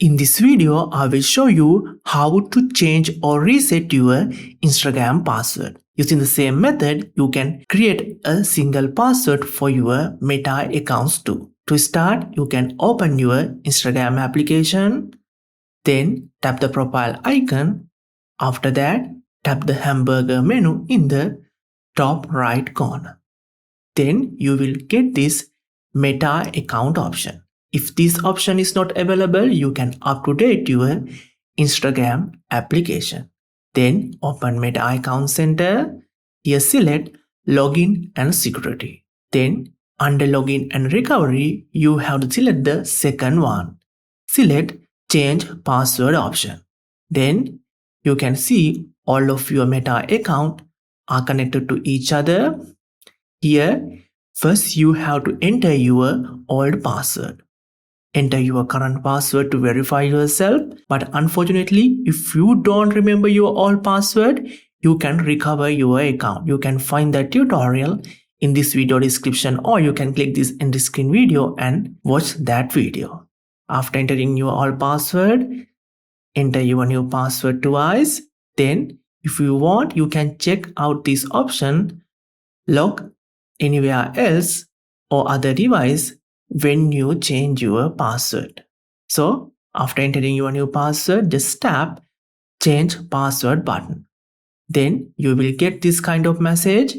In this video, I will show you how to change or reset your Instagram password. Using the same method, you can create a single password for your Meta accounts too. To start, you can open your Instagram application, then tap the profile icon. After that, tap the hamburger menu in the top right corner. Then you will get this Meta account option. If this option is not available, you can up-to-date your Instagram application. Then open Meta Account Center. Here select Login and Security. Then under Login and Recovery, you have to select the second one. Select Change Password option. Then you can see all of your Meta account are connected to each other. Here, first you have to enter your old password. Enter your current password to verify yourself. But unfortunately, if you don't remember your old password, you can recover your account. You can find the tutorial in this video description, or you can click this end screen video and watch that video. After entering your old password, enter your new password twice. Then if you want, you can check out this option, log anywhere else or other device when you change your password. So after entering your new password, just tap change password button. Then you will get this kind of message.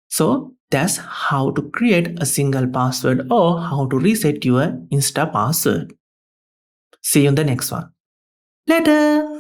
So that's how to create a single password or how to reset your Insta password. See you in the next one. Later.